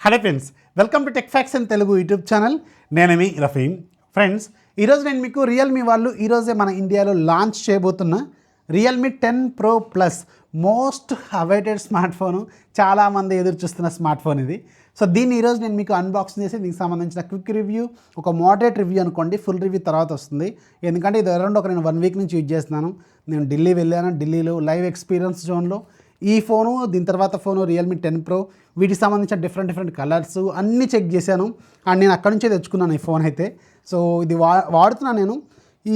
Hello friends, welcome to tech facts in Telugu YouTube channel. నేను మీ Rafeem. Friends, ఈరోజు నేను మీకు రియల్మీ వాళ్ళు ఈరోజే మన ఇండియాలో లాంచ్ చేయబోతున్న Realme 10 Pro Plus most awaited smart phone. చాలామంది ఎదురు చూస్తున్న స్మార్ట్ ఫోన్ ఇది. సో దీన్ని ఈరోజు నేను మీకు అన్బాక్సింగ్ చేసి దీనికి సంబంధించిన క్విక్ రివ్యూ, ఒక మోడరేట్ రివ్యూ అనుకోండి, ఫుల్ రివ్యూ తర్వాత వస్తుంది. ఎందుకంటే ఇది అరౌండ్ నేను 1 వీక్ నుంచి యూజ్ చేస్తున్నాను. నేను ఢిల్లీ వెళ్ళాను. ఢిల్లీలో లైవ్ ఎక్స్పీరియన్స్ జోన్లో ఈ ఫోను, దీని తర్వాత ఫోను రియల్మీ 10 Pro, వీటికి సంబంధించిన డిఫరెంట్ కలర్స్ అన్నీ చెక్ చేశాను. అండ్ నేను అక్కడ నుంచే తెచ్చుకున్నాను ఈ ఫోన్ అయితే. సో ఇది వాడుతున్నాను నేను.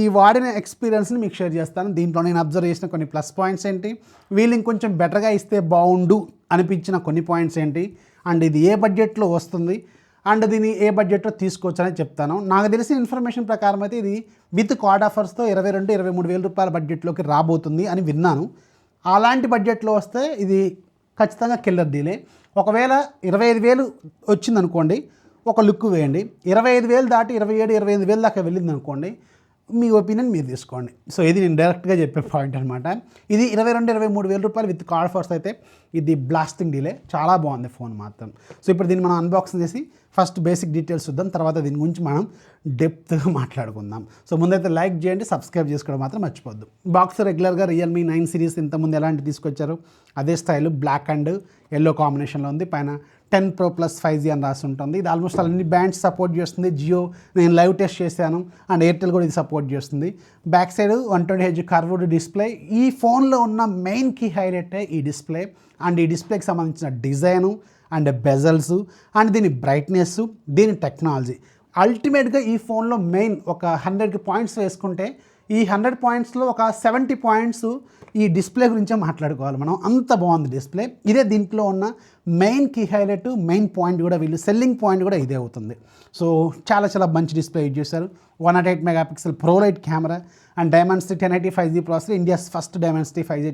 ఈ వాడిన ఎక్స్పీరియన్స్ని మీకు షేర్ చేస్తాను. దీంట్లో నేను అబ్జర్వ్ చేసిన కొన్ని ప్లస్ పాయింట్స్ ఏంటి, వీళ్ళు ఇంకొంచెం బెటర్గా ఇస్తే బాగుండు అనిపించిన కొన్ని పాయింట్స్ ఏంటి, అండ్ ఇది ఏ బడ్జెట్లో వస్తుంది, అండ్ దీన్ని ఏ బడ్జెట్లో తీసుకోవచ్చు అని చెప్తాను. నాకు తెలిసిన ఇన్ఫర్మేషన్ ప్రకారం అయితే ఇది విత్ కార్డ్ ఆఫర్స్తో 22-23 వేల రూపాయల బడ్జెట్లోకి రాబోతుంది అని విన్నాను. అలాంటి బడ్జెట్లో వస్తే ఇది ఖచ్చితంగా కిల్లర్ డీలే. ఒకవేళ 25,000 వచ్చిందనుకోండి, ఒక లుక్ వేయండి. 25,000 దాటి 27-28,000 దాకా వెళ్ళింది అనుకోండి, మీ ఒపీనియన్ మీరు తీసుకోండి. సో ఇది నేను డైరెక్ట్గా చెప్పే పాయింట్ అనమాట. ఇది 22-23 వేల రూపాయలు విత్ కార్డ్ ఆఫర్స్ అయితే ఇది బ్లాస్టింగ్ డీలే. చాలా బాగుంది ఫోన్ మాత్రం. సో ఇప్పుడు దీన్ని మనం అన్బాక్సింగ్ చేసి ఫస్ట్ బేసిక్ డీటెయిల్స్ చూద్దాం, తర్వాత దీని గురించి మనం డెప్త్గా మాట్లాడుకుందాం. సో ముందైతే లైక్ చేయండి, సబ్స్క్రైబ్ చేసుకోవడం మాత్రం మర్చిపోద్దు. బాక్స్ రెగ్యులర్గా రియల్మీ 9 సిరీస్ ఇంతకుముందు ఎలాంటి తీసుకొచ్చారు అదే స్టైల్, బ్లాక్ అండ్ ఎల్లో కాంబినేషన్లో ఉంది. పైన 10 Pro Plus 5G అని రాసి ఉంటుంది. ఇది ఆల్మోస్ట్ అన్ని బ్యాండ్స్ సపోర్ట్ చేస్తుంది. జియో నేను లైవ్ టెస్ట్ చేశాను, అండ్ ఎయిర్టెల్ కూడా ఇది సపోర్ట్ చేస్తుంది. Back side 120Hz curved display. ఈ ఫోన్లో ఉన్న మెయిన్ కీ హైలైటే ఈ డిస్ప్లే, అండ్ ఈ డిస్ప్లేకి సంబంధించిన డిజైను అండ్ బెజల్స్ అండ్ దీని బ్రైట్నెస్, దీని టెక్నాలజీ. అల్టిమేట్గా ఈ ఫోన్లో మెయిన్ ఒక 100 పాయింట్స్ వేసుకుంటే ఈ 100 పాయింట్స్లో ఒక 70 పాయింట్స్ ఈ డిస్ప్లే గురించే మాట్లాడుకోవాలి మనం. అంత బాగుంది డిస్ప్లే. ఇదే దీంట్లో ఉన్న main key highlight, main point కూడా, వీళ్ళు సెల్లింగ్ పాయింట్ కూడా ఇదే అవుతుంది. సో చాలా మంచి డిస్ప్లే యూజ్ చేశారు. 108 megapixel ProLight camera and dimensity 1080 5G processor, India's first dimensity 5G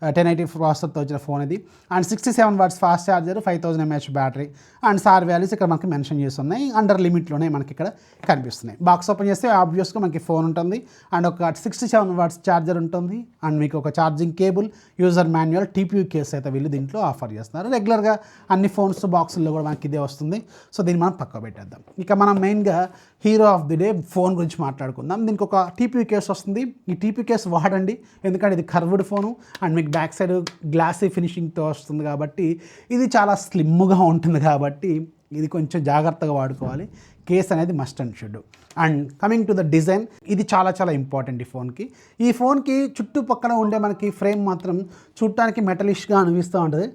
1080 ప్రాసెసర్తో వచ్చిన ఫోన్ ఇది. And 67 watts fast charger, 5000 mAh battery, and SAR values ఇక్కడ మనకి మెన్షన్ చేస్తున్నాయి. అండర్ లిమిట్లోనే మనకి ఇక్కడ కనిపిస్తున్నాయి. బాక్స్ ఓపెన్ చేస్తే ఆబ్వియస్గా మనకి ఫోన్ ఉంటుంది, అండ్ ఒక 67 వాట్స్ ఛార్జర్ ఉంటుంది, అండ్ మీకు ఒక charging cable, user manual, TPU case అయితే వీళ్ళు దీంట్లో ఆఫర్ చేస్తున్నారు. రెగ్యులర్గా అన్ని ఫోన్స్ బాక్సుల్లో కూడా మనకి ఇదే వస్తుంది. సో దీన్ని మనం పక్క పెట్టేద్దాం. ఇక మనం మెయిన్గా hero of the day phone గురించి మాట్లాడుకుందాం. దీనికి ఒక TPU కేస్ వస్తుంది. ఈ TPU కేస్ వాడండి, ఎందుకంటే ఇది కర్వ్డ్ ఫోను, అండ్ మీకు బ్యాక్ సైడ్ గ్లాసీ ఫినిషింగ్తో వస్తుంది కాబట్టి ఇది చాలా స్లిమ్గా ఉంటుంది కాబట్టి ఇది కొంచెం జాగ్రత్తగా వాడుకోవాలి. కేస్ అనేది must and should. And coming to the design, ఇది చాలా ఇంపార్టెంట్ ఈ ఫోన్కి. ఈ ఫోన్కి చుట్టుపక్కల ఉండే మనకి ఫ్రేమ్ మాత్రం చూడటానికి మెటలిష్గా అనిపిస్తూ ఉంటుంది,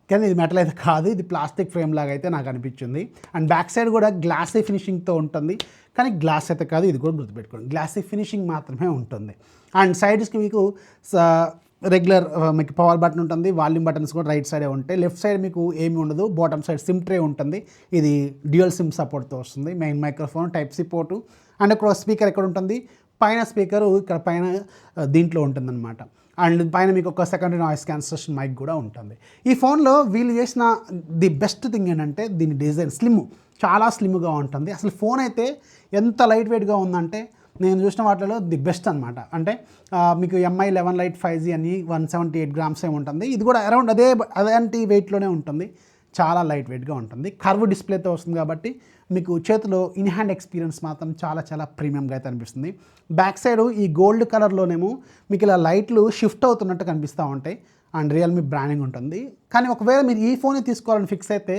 కానీ ఇది మెటల్ అయితే కాదు, ఇది ప్లాస్టిక్ ఫ్రేమ్ లాగా అయితే నాకు అనిపించింది. అండ్ బ్యాక్ సైడ్ కూడా గ్లాసీ ఫినిషింగ్తో ఉంటుంది, కానీ గ్లాస్ అయితే కాదు, ఇది కూడా గుర్తుపెట్టుకోండి, గ్లాసీ ఫినిషింగ్ మాత్రమే ఉంటుంది. అండ్ సైడ్స్కి మీకు రెగ్యులర్ మీకు పవర్ బటన్ ఉంటుంది, వాల్యూమ్ బటన్స్ కూడా రైట్ సైడే ఉంటాయి. లెఫ్ట్ సైడ్ మీకు ఏమీ ఉండదు, బాటమ్ సైడ్ సిమ్ ట్రే ఉంటుంది. ఇది డ్యూయల్ సిమ్ సపోర్ట్తో వస్తుంది. Main microphone, Type-C port, and ఇక్కడ స్పీకర్ ఎక్కడ ఉంటుంది, పైన స్పీకరు ఇక్కడ పైన దీంట్లో ఉంటుందన్నమాట. అండ్ పైన మీకు ఒక సెకండరీ నాయిస్ క్యాన్సలేషన్ మైక్ కూడా ఉంటుంది. ఈ ఫోన్లో వీళ్ళు చేసిన ది బెస్ట్ థింగ్ ఏంటంటే దీని డిజైన్ చాలా స్లిమ్గా ఉంటుంది. అసలు ఫోన్ అయితే ఎంత లైట్ వెయిట్గా ఉందంటే నేను చూసిన వాటిలో ది బెస్ట్ అనమాట. అంటే మీకు MI 11 Lite 5G అని 178 grams ఉంటుంది. ఇది కూడా అరౌండ్ అదేంటి వెయిట్లోనే ఉంటుంది. చాలా లైట్ వెయిట్గా ఉంటుంది. కర్వ్ డిస్ప్లేతో వస్తుంది కాబట్టి మీకు చేతిలో ఇన్ హ్యాండ్ ఎక్స్పీరియన్స్ మాత్రం చాలా ప్రీమియంగా అయితే అనిపిస్తుంది. బ్యాక్ సైడ్ ఈ గోల్డ్ కలర్లోనేమో మీకు ఇలా లైట్లు షిఫ్ట్ అవుతున్నట్టు కనిపిస్తూ ఉంటాయి, అండ్ రియల్మీ బ్రాండింగ్ ఉంటుంది. కానీ ఒకవేళ మీరు ఈ ఫోనే తీసుకోవాలని ఫిక్స్ అయితే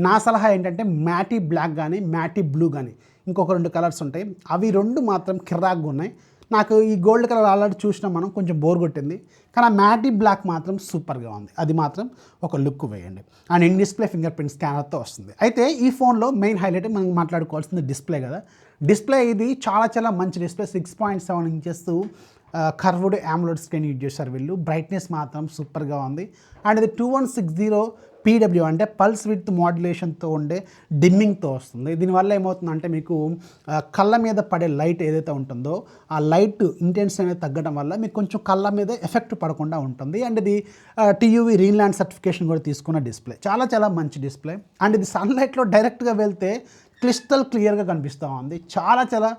నా సలహా ఏంటంటే మ్యాటీ బ్లాక్ కానీ మ్యాటీ బ్లూ కానీ ఇంకొక 2 కలర్స్ ఉంటాయి, అవి 2 మాత్రం కిర్రాక్గా ఉన్నాయి. నాకు ఈ గోల్డ్ కలర్ ఆల్రెడీ చూసినా మనం కొంచెం బోర్ కొట్టింది, కానీ ఆ మ్యాటీ బ్లాక్ మాత్రం సూపర్గా ఉంది. అది మాత్రం ఒక లుక్ వేయండి. And in display finger print స్కానర్తో వస్తుంది. అయితే ఈ ఫోన్లో మెయిన్ హైలైట్ మనం మాట్లాడుకోవాల్సింది డిస్ప్లే కదా. డిస్ప్లే ఇది చాలా మంచి display. 6.7 inches curved AMOLED screen use చేశారు వీళ్ళు. బ్రైట్నెస్ మాత్రం సూపర్గా ఉంది. అండ్ ఇది 2160 PW అంటే పల్స్ విత్ మాడ్యులేషన్తో ఉండే డిమ్మింగ్తో వస్తుంది. దీనివల్ల ఏమవుతుందంటే మీకు కళ్ళ మీద పడే లైట్ ఏదైతే ఉంటుందో ఆ లైట్ ఇంటెన్స్ అనేది తగ్గడం వల్ల మీకు కొంచెం కళ్ళ మీద ఎఫెక్ట్ పడకుండా ఉంటుంది. అండ్ ఇది TUV రీన్లాండ్ సర్టిఫికేషన్ కూడా తీసుకున్న డిస్ప్లే. చాలా మంచి డిస్ప్లే. అండ్ ఇది సన్లైట్లో డైరెక్ట్గా వెళ్తే క్లిస్టల్ క్లియర్గా కనిపిస్తూ ఉంది. చాలా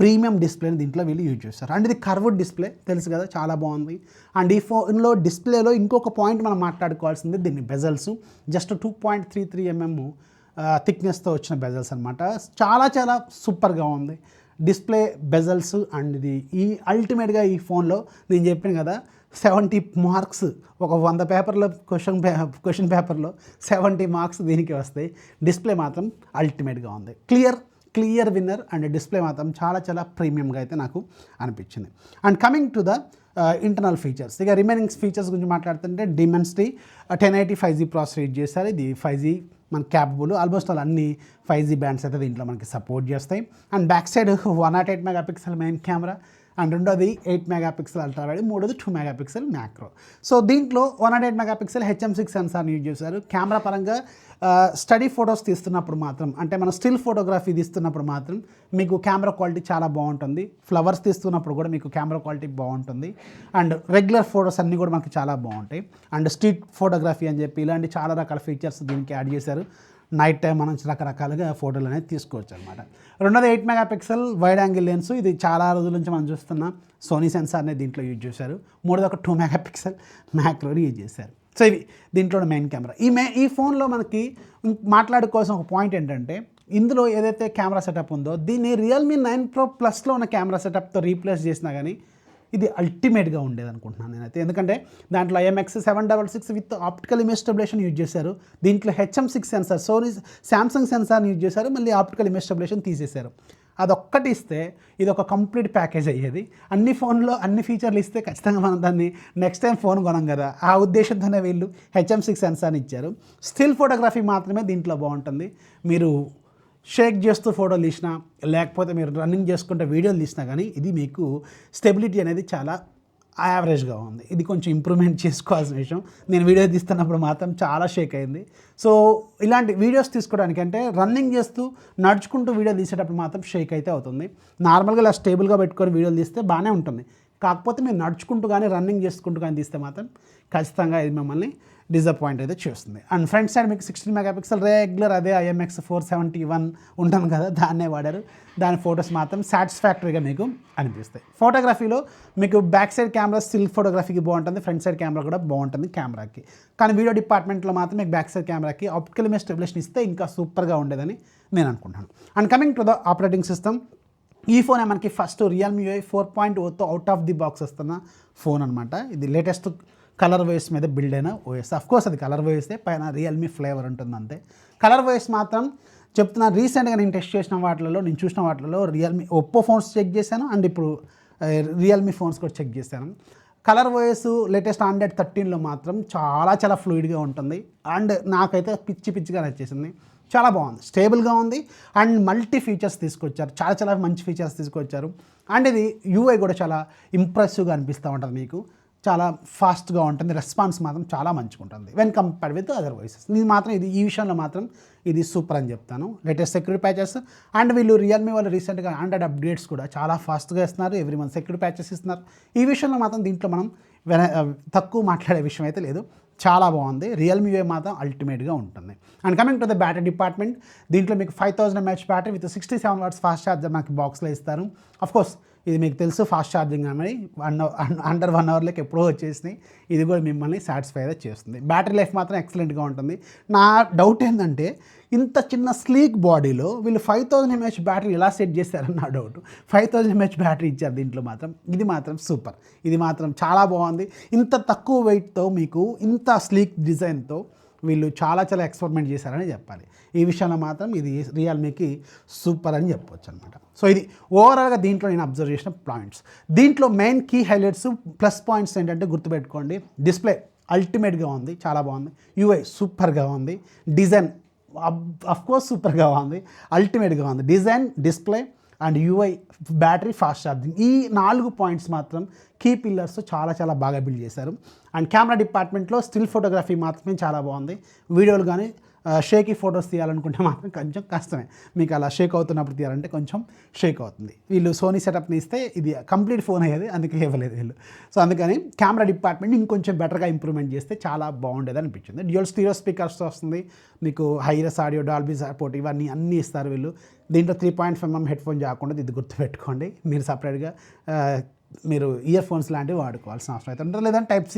ప్రీమియం డిస్ప్లేని దీంట్లో వీళ్ళు యూజ్ చేస్తారు. అండ్ ఇది కర్వ్డ్ డిస్ప్లే తెలుసు కదా, చాలా బాగుంది. అండ్ ఈ ఫోన్లో డిస్ప్లేలో ఇంకొక పాయింట్ మనం మాట్లాడుకోవాల్సింది దీన్ని బెజల్స్. జస్ట్ 2.33 mm థిక్నెస్తో వచ్చిన బెజల్స్ అనమాట. చాలా సూపర్గా ఉంది డిస్ప్లే, బెజల్స్. అండ్ ఇది ఈ అల్టిమేట్గా ఈ ఫోన్లో నేను చెప్పాను కదా 70 మార్క్స్, ఒక 100 పేపర్లో క్వశ్చన్ పేపర్లో 70 మార్క్స్ దీనికి వస్తాయి. డిస్ప్లే మాత్రం అల్టిమేట్గా ఉంది, క్లియర్ విన్నర్. అండ్ డిస్ప్లే మాత్రం చాలా ప్రీమియంగా అయితే నాకు అనిపించింది. And coming to the internal features, ఇక రిమైనింగ్ ఫీచర్స్ గురించి మాట్లాడుతుంటే డిమెన్సిటీ 1080 5G ప్రాసెసర్ యూజ్ చేస్తారు. ఇది 5G మన క్యాపబుల్, ఆల్మోస్ట్ అన్ని 5G బ్యాండ్స్ అయితే దీంట్లో మనకి సపోర్ట్ చేస్తాయి. And back side 108 megapixel main camera, and రెండోది 8 మెగాపిక్సెల్ అల్ట్రా వైడ్, మూడోది 2 మెగాపిక్సెల్ మ్యాక్రో. సో దీంట్లో 108 మెగాపిక్సెల్ HM6 సెన్సార్ని యూజ్ చేశారు. కెమెరా పరంగా స్టడీ ఫొటోస్ తీస్తున్నప్పుడు మాత్రం, అంటే మనం స్టిల్ ఫోటోగ్రఫీ తీస్తున్నప్పుడు మాత్రం మీకు కెమెరా క్వాలిటీ చాలా బాగుంటుంది. ఫ్లవర్స్ తీస్తున్నప్పుడు కూడా మీకు కెమెరా క్వాలిటీ బాగుంటుంది. అండ్ రెగ్యులర్ ఫొటోస్ అన్నీ కూడా మనకి చాలా బాగుంటాయి. అండ్ స్ట్రీట్ ఫోటోగ్రఫీ అని చెప్పి ఇలాంటి చాలా రకాల ఫీచర్స్ దీనికి యాడ్ చేశారు. నైట్ టైం మనం రకరకాలుగా ఫోటోలు అనేది తీసుకోవచ్చు అనమాట. రెండోది 8 మెగాపిక్సెల్ వైడ్ యాంగిల్ లెన్స్, ఇది చాలా రోజుల నుంచి మనం చూస్తున్నాం. సోనీ సెన్సార్ని దీంట్లో యూజ్ చేశారు. మూడోది ఒక 2 మెగాపిక్సెల్ మ్యాక్రోని యూజ్ చేశారు. సో ఇవి దీంట్లో మెయిన్ కెమెరా. ఈ ఫోన్లో మనకి మాట్లాడుకోవాల్సిన ఒక పాయింట్ ఏంటంటే, ఇందులో ఏదైతే కెమెరా సెటప్ ఉందో దీన్ని రియల్మీ 9 Pro ప్లస్లో ఉన్న కెమెరా సెటప్తో రీప్లేస్ చేసినా కానీ ఇది అల్టిమేట్గా ఉండేది అనుకుంటున్నాను నేనైతే. ఎందుకంటే దాంట్లో IMX766 with optical image stabilisation use చేశారు. దీంట్లో HM6 సెన్సార్, సోనీ శాంసంగ్ సెన్సార్ని యూజ్ చేశారు. మళ్ళీ ఆప్టికల్ ఇమేజ్ స్టెబిలేషన్ తీసేశారు. అదొక్కటి ఇస్తే ఇది ఒక కంప్లీట్ ప్యాకేజ్ అయ్యేది. అన్ని ఫోన్లో అన్ని ఫీచర్లు ఇస్తే ఖచ్చితంగా మనం దాన్ని నెక్స్ట్ టైం ఫోన్ కొనం కదా, ఆ ఉద్దేశంతోనే వీళ్ళు HM6 సెన్సార్ని ఇచ్చారు. స్టిల్ ఫోటోగ్రఫీ మాత్రమే దీంట్లో బాగుంటుంది. మీరు షేక్ చేస్తూ ఫోటోలు తీసినా, లేకపోతే మీరు రన్నింగ్ చేసుకుంటే వీడియోలు తీసినా కానీ ఇది మీకు స్టెబిలిటీ అనేది చాలా యావరేజ్గా ఉంది. ఇది కొంచెం ఇంప్రూవ్మెంట్ చేసుకోవాల్సిన విషయం. నేను వీడియో తీస్తున్నప్పుడు మాత్రం చాలా షేక్ అయింది. సో ఇలాంటి వీడియోస్ తీసుకోవడానికి, అంటే రన్నింగ్ చేస్తూ నడుచుకుంటూ వీడియో తీసేటప్పుడు మాత్రం షేక్ అయితే అవుతుంది. నార్మల్గా ఇలా స్టేబుల్గా పెట్టుకొని వీడియోలు తీస్తే బాగానే ఉంటుంది. కాకపోతే మీరు నడుచుకుంటూ కానీ రన్నింగ్ చేసుకుంటూ కానీ తీస్తే మాత్రం ఖచ్చితంగా ఇది మిమ్మల్ని డిసప్పాయింట్ అయితే చేస్తుంది. అండ్ ఫ్రంట్ సైడ్ మీకు 16 మెగాపిక్సెల్ రెగ్యులర్ అదే IMX471 ఉంటుంది కదా, దాన్నే వాడారు. దాని ఫొటోస్ మాత్రం సాటిస్ఫాక్టరీగా మీకు అనిపిస్తాయి. ఫోటోగ్రఫీలో మీకు బ్యాక్ సైడ్ కెమెరా స్టిల్ ఫోటోగ్రఫీకి బాగుంటుంది, ఫ్రంట్ సైడ్ కెమెరా కూడా బాగుంటుంది కెమెరాకి. కానీ వీడియో డిపార్ట్మెంట్లో మాత్రం మీకు బ్యాక్ సైడ్ కెమెరాకి ఆప్టికల్ ఇమేజ్ స్టెబిలేషన్ ఇస్తే ఇంకా సూపర్గా ఉండేదని నేను అనుకుంటాను. And coming to the operating system, ఈ ఫోనే మనకి ఫస్ట్ Realme UI 4.0తో అవుట్ ఆఫ్ ది బాక్స్ వస్తున్న ఫోన్ అనమాట. ఇది లేటెస్ట్ కలర్ వాయిస్ మీద బిల్డ్ అయిన ఓఎస్. అఫ్కోర్స్ అది కలర్ వాయిసే, పైన రియల్మీ ఫ్లేవర్ ఉంటుంది అంతే. కలర్ వాయిస్ మాత్రం చెప్తున్నా, రీసెంట్గా నేను టెస్ట్ చేసిన వాటిలో, నేను చూసిన వాటిలో రియల్మీ ఒప్పో ఫోన్స్ చెక్ చేశాను, అండ్ ఇప్పుడు రియల్మీ ఫోన్స్ కూడా చెక్ చేశాను. కలర్ వాయిస్ లేటెస్ట్ Android 13లో మాత్రం చాలా ఫ్లూయిడ్గా ఉంటుంది. అండ్ నాకైతే పిచ్చిగా నచ్చేసింది. చాలా బాగుంది, స్టేబుల్గా ఉంది. అండ్ మల్టీ ఫీచర్స్ తీసుకొచ్చారు, చాలా మంచి ఫీచర్స్ తీసుకొచ్చారు. అండ్ ఇది UI కూడా చాలా ఇంప్రెసివ్గా అనిపిస్తూ ఉంటుంది మీకు. చాలా ఫాస్ట్గా ఉంటుంది, రెస్పాన్స్ మాత్రం చాలా మంచిగా ఉంటుంది when compared with other voices. ఈ విషయంలో మాత్రం ఇది సూపర్ అని చెప్తాను. లేటెస్ట్ సెక్యూరిటీ ప్యాచెస్, అండ్ వీళ్ళు రియల్మీ వాళ్ళు రీసెంట్గా Android అప్డేట్స్ కూడా చాలా ఫాస్ట్గా ఇస్తున్నారు. ఎవ్రీ మంత్ సెక్యూరిటీ ప్యాచెస్ ఇస్తున్నారు. ఈ విషయంలో మాత్రం దీంట్లో మనం తక్కువ మాట్లాడే విషయం అయితే లేదు. చాలా బాగుంది. రియల్మీ UI మాత్రం అల్టిమేట్గా ఉంటుంది. And coming to the battery department, దీంట్లో మీకు 5000 mAh battery with 67 watts fast charger మనకి బాక్స్లో ఇస్తారు. అఫ్కోర్స్ ఇది మీకు తెలుసు ఫాస్ట్ ఛార్జింగ్ అనేది అండర్ 1 hourలోకి ఎప్పుడో వచ్చేసినాయి. ఇది కూడా మిమ్మల్ని సాటిస్ఫై అయితే చేస్తుంది. బ్యాటరీ లైఫ్ మాత్రం ఎక్సలెంట్గా ఉంటుంది. నా డౌట్ ఏంటంటే, ఇంత చిన్న స్లీక్ బాడీలో వీళ్ళు 5000 mAh బ్యాటరీ ఎలా సెట్ చేస్తారని నా డౌట్. 5000 mAh బ్యాటరీ ఇచ్చారు దీంట్లో మాత్రం. ఇది మాత్రం సూపర్, ఇది మాత్రం చాలా బాగుంది. ఇంత తక్కువ వెయిట్తో మీకు ఇంత స్లీక్ డిజైన్తో వీళ్ళు చాలా ఎక్స్పెరిమెంట్ చేశారని చెప్పాలి. ఈ విషయంలో మాత్రం ఇది రియల్మీకి సూపర్ అని చెప్పవచ్చు అనమాట. సో ఇది ఓవరాల్గా దీంట్లో నేను అబ్జర్వ్ చేసిన పాయింట్స్. దీంట్లో main key highlights plus points ఏంటంటే గుర్తుపెట్టుకోండి, డిస్ప్లే అల్టిమేట్గా ఉంది, చాలా బాగుంది. UI సూపర్గా ఉంది. డిజైన్ అఫ్కోర్స్ సూపర్గా ఉంది, అల్టిమేట్గా ఉంది. Design, display and UI, battery, fast charging, ఈ 4 పాయింట్స్ మాత్రం కీ పిల్లర్స్ చాలా బాగా బిల్డ్ చేశారు. అండ్ కెమెరా డిపార్ట్మెంట్లో స్టిల్ ఫోటోగ్రఫీ మాత్రమే చాలా బాగుంది. వీడియోలు కానీ షేకీ ఫొటోస్ తీయాలనుకుంటే మాత్రం కొంచెం కష్టమే. మీకు అలా షేక్ అవుతున్నప్పుడు తీయాలంటే కొంచెం షేక్ అవుతుంది. వీళ్ళు సోనీ సెటప్ని ఇస్తే ఇది కంప్లీట్ ఫోన్ అయ్యేది, అందుకే ఇవ్వలేదు వీళ్ళు. సో అందుకని కెమెరా డిపార్ట్మెంట్ ఇంకొంచెం బెటర్గా ఇంప్రూవ్మెంట్ చేస్తే చాలా బాగుండేది అనిపించింది. డ్యూయల్ స్టీరియో స్పీకర్స్ వస్తుంది మీకు, హైరస్ ఆడియో, డాల్బీ సపోర్ట్, ఇవన్నీ అన్నీ ఇస్తారు వీళ్ళు. దీంట్లో 3.5mm హెడ్ ఫోన్ కాకుండా ఇది గుర్తుపెట్టుకోండి. మీరు సపరేట్గా మీరు ఇయర్ ఫోన్స్ లాంటివి వాడుకోవాల్సిన అవసరం అయితే ఉంటుంది, లేదంటే Type-C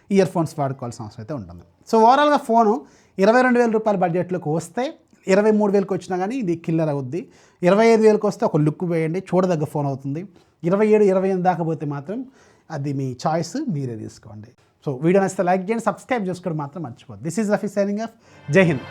ఇయర్ ఫోన్స్ వాడుకోవాల్సిన అవసరం అయితే ఉంటుంది. సో ఓవరాల్గా ఫోను 22,000 రూపాయల బడ్జెట్లోకి వస్తే 23,000కి వచ్చినా కానీ ఇది కిల్లర్ అవుద్ది. 25,000కి వస్తే ఒక లుక్ వేయండి, చూడదగ్గ ఫోన్ అవుతుంది. 27, 28 దాకా పోతే మాత్రం అది మీ చాయిస్, మీరే తీసుకోండి. సో వీడియో నచ్చితే లైక్ చేయండి, సబ్స్క్రైబ్ చేసుకోవడం మాత్రం మర్చిపోద్దు. This is Rafi signing off. Jai Hind.